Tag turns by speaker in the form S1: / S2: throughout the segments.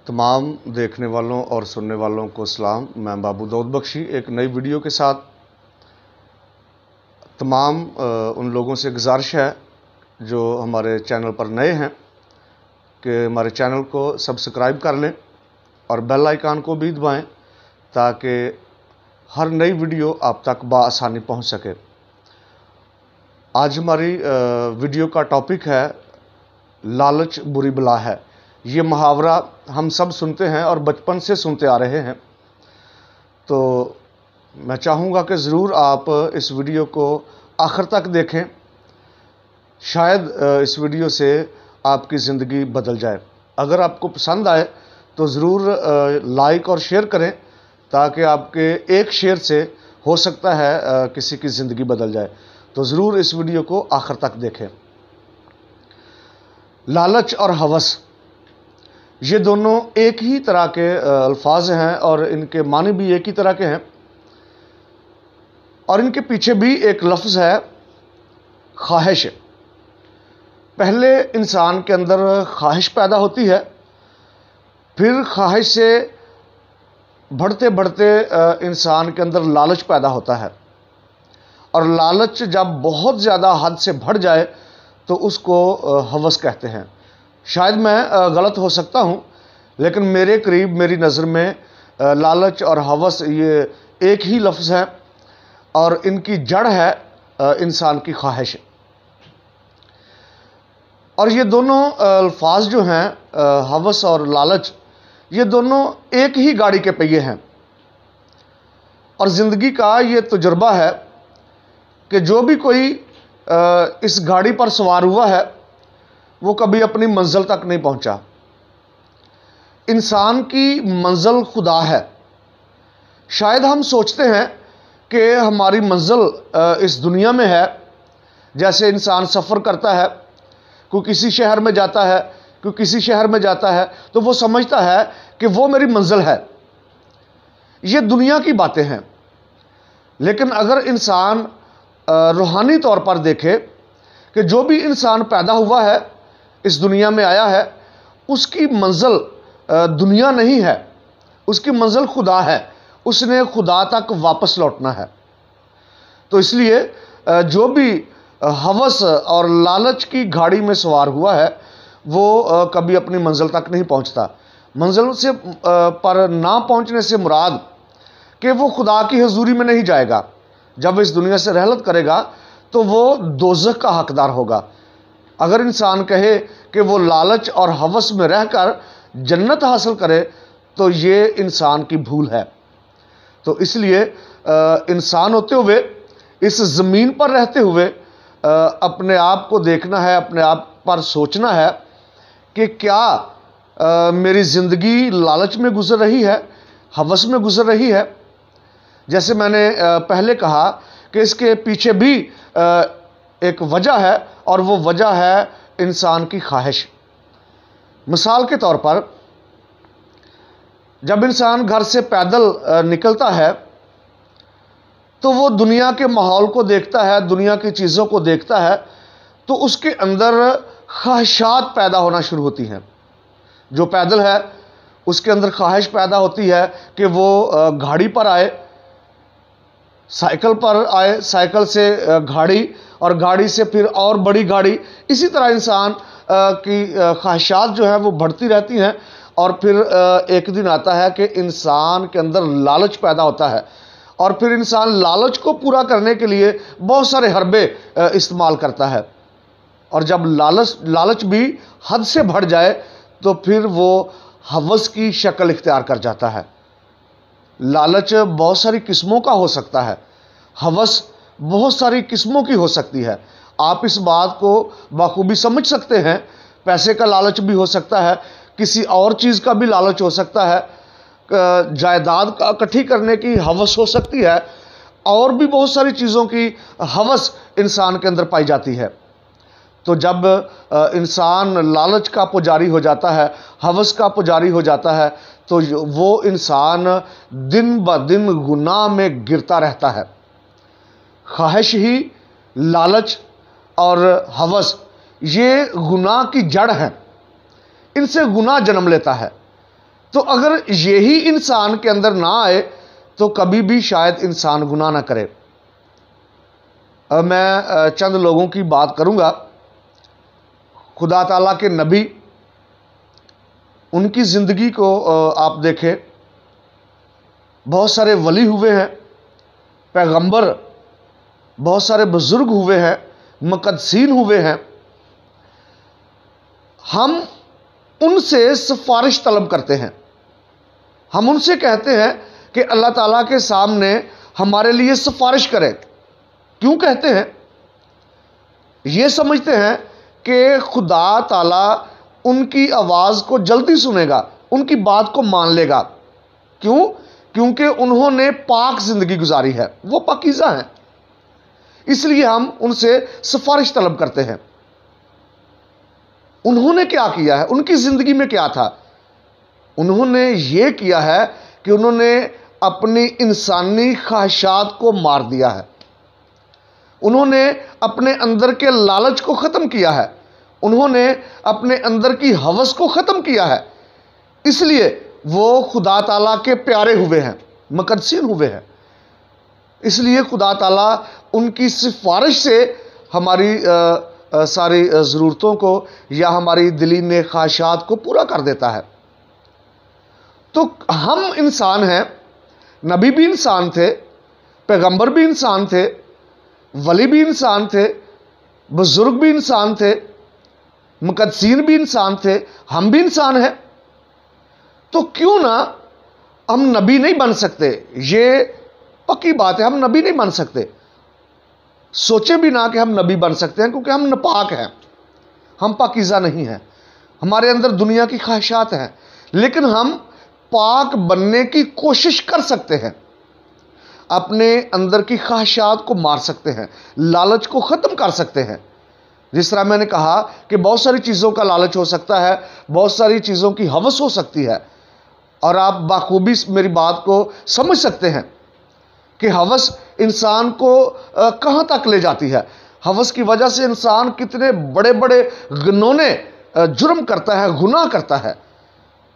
S1: तमाम देखने वालों और सुनने वालों को सलाम। मैं बाबू दाऊद बख्शी एक नई वीडियो के साथ। तमाम उन लोगों से गुजारिश है जो हमारे चैनल पर नए हैं कि हमारे चैनल को सब्सक्राइब कर लें और बेल आइकन को भी दबाएं ताकि हर नई वीडियो आप तक बआसानी पहुंच सके। आज हमारी वीडियो का टॉपिक है लालच बुरी बला है। ये मुहावरा हम सब सुनते हैं और बचपन से सुनते आ रहे हैं, तो मैं चाहूँगा कि ज़रूर आप इस वीडियो को आखिर तक देखें। शायद इस वीडियो से आपकी ज़िंदगी बदल जाए। अगर आपको पसंद आए तो ज़रूर लाइक और शेयर करें ताकि आपके एक शेयर से हो सकता है किसी की ज़िंदगी बदल जाए। तो ज़रूर इस वीडियो को आखिर तक देखें। लालच और हवस, ये दोनों एक ही तरह के अल्फाज हैं और इनके मानी भी एक ही तरह के हैं और इनके पीछे भी एक लफ्ज़ है ख्वाहिश। पहले इंसान के अंदर ख्वाहिश पैदा होती है, फिर ख्वाहिश से बढ़ते बढ़ते इंसान के अंदर लालच पैदा होता है और लालच जब बहुत ज़्यादा हद से बढ़ जाए तो उसको हवस कहते हैं। शायद मैं गलत हो सकता हूँ, लेकिन मेरे करीब मेरी नज़र में लालच और हवस ये एक ही लफ्ज़ है और इनकी जड़ है इंसान की ख्वाहिश। और ये दोनों अल्फाज जो हैं हवस और लालच, ये दोनों एक ही गाड़ी के पहिए हैं और ज़िंदगी का ये तजुर्बा है कि जो भी कोई इस गाड़ी पर सवार हुआ है वो कभी अपनी मंजिल तक नहीं पहुंचा। इंसान की मंजिल खुदा है। शायद हम सोचते हैं कि हमारी मंजिल इस दुनिया में है। जैसे इंसान सफ़र करता है, कोई किसी शहर में जाता है, कोई किसी शहर में जाता है, तो वो समझता है कि वो मेरी मंजिल है। ये दुनिया की बातें हैं। लेकिन अगर इंसान रूहानी तौर पर देखे कि जो भी इंसान पैदा हुआ है, इस दुनिया में आया है, उसकी मंजिल दुनिया नहीं है, उसकी मंजिल खुदा है। उसने खुदा तक वापस लौटना है। तो इसलिए जो भी हवस और लालच की गाड़ी में सवार हुआ है वो कभी अपनी मंजिल तक नहीं पहुंचता। मंजिल से पर ना पहुंचने से मुराद कि वो खुदा की हुजूरी में नहीं जाएगा। जब इस दुनिया से रहलत करेगा तो वो दोज़ख का हकदार होगा। अगर इंसान कहे कि वो लालच और हवस में रहकर जन्नत हासिल करे तो ये इंसान की भूल है। तो इसलिए इंसान होते हुए, इस ज़मीन पर रहते हुए अपने आप को देखना है, अपने आप पर सोचना है कि क्या मेरी ज़िंदगी लालच में गुजर रही है, हवस में गुजर रही है। जैसे मैंने पहले कहा कि इसके पीछे भी एक वजह है और वो वजह है इंसान की ख्वाहिश। मिसाल के तौर पर जब इंसान घर से पैदल निकलता है तो वो दुनिया के माहौल को देखता है, दुनिया की चीज़ों को देखता है, तो उसके अंदर ख्वाहिशात पैदा होना शुरू होती हैं। जो पैदल है उसके अंदर ख्वाहिश पैदा होती है कि वो गाड़ी पर आए, साइकिल पर आए, साइकिल से गाड़ी और गाड़ी से फिर और बड़ी गाड़ी। इसी तरह इंसान की ख्वाहिशात जो है वो बढ़ती रहती हैं और फिर एक दिन आता है कि इंसान के अंदर लालच पैदा होता है और फिर इंसान लालच को पूरा करने के लिए बहुत सारे हरबे इस्तेमाल करता है। और जब लालच भी हद से बढ़ जाए तो फिर वो हवस की शक्ल इख्तियार कर जाता है। लालच बहुत सारी किस्मों का हो सकता है, हवस बहुत सारी किस्मों की हो सकती है। आप इस बात को बखूबी समझ सकते हैं। पैसे का लालच भी हो सकता है, किसी और चीज़ का भी लालच हो सकता है, जायदाद का इकट्ठी करने की हवस हो सकती है, और भी बहुत सारी चीज़ों की हवस इंसान के अंदर पाई जाती है। तो जब इंसान लालच का पुजारी हो जाता है, हवस का पुजारी हो जाता है, तो वो इंसान दिन ब दिन गुनाह में गिरता रहता है। ख्वाहिश ही, लालच और हवस ये गुनाह की जड़ है। इनसे गुनाह जन्म लेता है। تو اگر یہی انسان کے اندر نہ آئے تو کبھی بھی شاید انسان گناہ نہ کرے۔ میں چند لوگوں کی بات کروں گا۔ خدا تعالیٰ کے نبی، ان کی زندگی کو آپ دیکھیں، بہت سارے ولی ہوئے ہیں، پیغمبر، بہت سارے بزرگ ہوئے ہیں، مقدسین ہوئے ہیں۔ ہم ان سے سفارش طلب کرتے ہیں، ہم ان سے کہتے ہیں کہ اللہ تعالیٰ کے سامنے ہمارے لیے سفارش کرے۔ کیوں کہتے ہیں؟ یہ سمجھتے ہیں کہ خدا تعالیٰ ان کی آواز کو جلدی سنے گا، ان کی بات کو مان لے گا۔ کیوں؟ کیونکہ انہوں نے پاک زندگی گزاری ہے، وہ پاکیزہ ہیں، اس لیے ہم ان سے سفارش طلب کرتے ہیں۔ انہوں نے کیا کیا ہے؟ ان کی زندگی میں کیا تھا؟ انہوں نے یہ کیا ہے کہ انہوں نے اپنی انسانی خواہشات کو مار دیا ہے، انہوں نے اپنے اندر کے لالچ کو ختم کیا ہے، انہوں نے اپنے اندر کی ہوس کو ختم کیا ہے، اس لیے وہ خدا تعالیٰ کے پیارے ہوئے ہیں، مقدسین ہوئے ہیں۔ اس لیے خدا تعالیٰ ان کی سفارش سے ہماری ساری ضرورتوں کو یا ہماری دلی نیک خواہشات کو پورا کر دیتا ہے۔ تو ہم انسان ہیں، نبی بھی انسان تھے، پیغمبر بھی انسان تھے، ولی بھی انسان تھے، بزرگ بھی انسان تھے، مقدسین بھی انسان تھے، ہم بھی انسان ہیں۔ تو کیوں نہ ہم نبی نہیں بن سکتے؟ یہ پکی بات ہے، ہم نبی نہیں بن سکتے۔ سوچیں بھی نہ کہ ہم نبی بن سکتے ہیں، کیونکہ ہم ناپاک ہیں، ہم پاکیزہ نہیں ہیں، ہمارے اندر دنیا کی خواہشات ہیں، لیکن ہم پاک بننے کی کوشش کر سکتے ہیں، اپنے اندر کی خواہشات کو مار سکتے ہیں، لالچ کو ختم کر سکتے ہیں۔ جس طرح میں نے کہا کہ بہت ساری چیزوں کا لالچ ہو سکتا ہے، بہت ساری چیزوں کی ہوس ہو سکتی ہے، اور آپ بخوبی میری بات کو سمجھ سکتے ہیں کہ ہوس انسان کو کہاں تک لے جاتی ہے۔ ہوس کی وجہ سے انسان کتنے بڑے بڑے گنونے جرم کرتا ہے، گناہ کرتا ہے،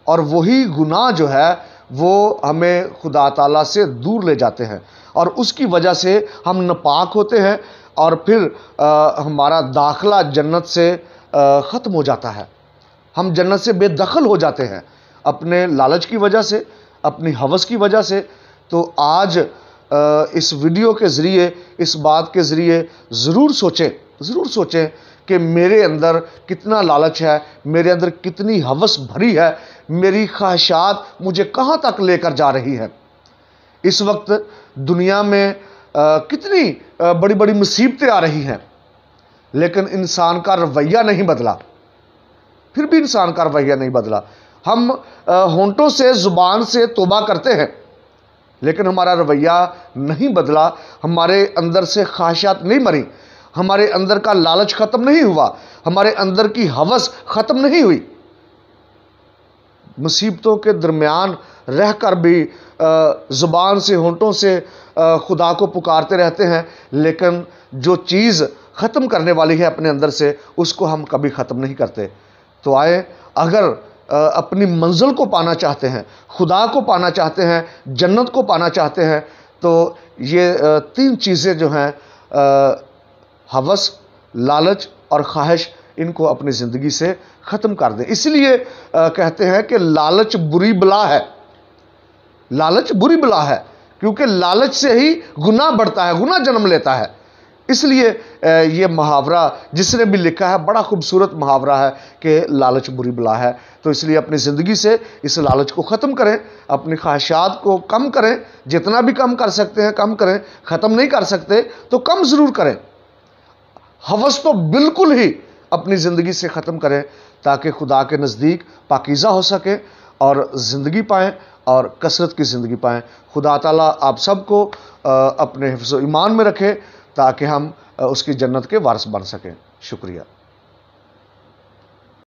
S1: اور وہی گناہ جو ہے وہ ہمیں خدا تعالیٰ سے دور لے جاتے ہیں، اور اس کی وجہ سے ہم ناپاک ہوتے ہیں، اور پھر ہمارا داخلہ جنت سے ختم ہو جاتا ہے، ہم جنت سے بے دخل ہو جاتے ہیں اپنے لالچ کی وجہ سے، اپنی ہوس کی وجہ سے۔ تو آج اس ویڈیو کے ذریعے، اس بات کے ذریعے ضرور سوچیں کہ میرے اندر کتنا لالچ ہے، میرے اندر کتنی ہوس بھری ہے، میری خواہشات مجھے کہاں تک لے کر جا رہی ہیں۔ اس وقت دنیا میں کتنی بڑی بڑی مصیبتیں آ رہی ہیں، لیکن انسان کا رویہ نہیں بدلا، پھر بھی انسان کا رویہ نہیں بدلا۔ ہم ہونٹوں سے، زبان سے توبہ کرتے ہیں، لیکن ہمارا رویہ نہیں بدلا، ہمارے اندر سے خواہشات نہیں مری، ہمارے اندر کا لالچ ختم نہیں ہوا، ہمارے اندر کی ہوس ختم نہیں ہوئی۔ مصیبتوں کے درمیان رہ کر بھی زبان سے، ہونٹوں سے خدا کو پکارتے رہتے ہیں، لیکن جو چیز ختم کرنے والی ہے اپنے اندر سے، اس کو ہم کبھی ختم نہیں کرتے۔ تو آئے، اگر اپنی منزل کو پانا چاہتے ہیں، خدا کو پانا چاہتے ہیں، جنت کو پانا چاہتے ہیں، تو یہ تین چیزیں جو ہیں، ہوس، لالچ اور خواہش، ان کو اپنی زندگی سے ختم کر دیں۔ اس لیے کہتے ہیں کہ لالچ بری بلا ہے، لالچ بری بلا ہے، کیونکہ لالچ سے ہی گناہ بڑھتا ہے، گناہ جنم لیتا ہے۔ اس لیے یہ محاورہ جس نے بھی لکھا ہے، بڑا خوبصورت محاورہ ہے کہ لالچ بری بلا ہے۔ تو اس لیے اپنی زندگی سے اس لالچ کو ختم کریں، اپنی خواہشات کو کم کریں، جتنا بھی کم کر سکتے ہیں کم کریں، ختم نہیں کر سکتے تو کم ضرور کریں۔ ہوس تو بالکل ہی اپنی زندگی سے ختم کریں، تاکہ خدا کے نزدیک پاکیزہ ہو سکیں اور زندگی پائیں، اور کثرت کی زندگی پائیں۔ خدا تعالیٰ آپ سب کو اپنے حفظ و ایمان میں رکھے، تاکہ ہم اس کی جنت کے وارث بن سکیں۔ شکریہ۔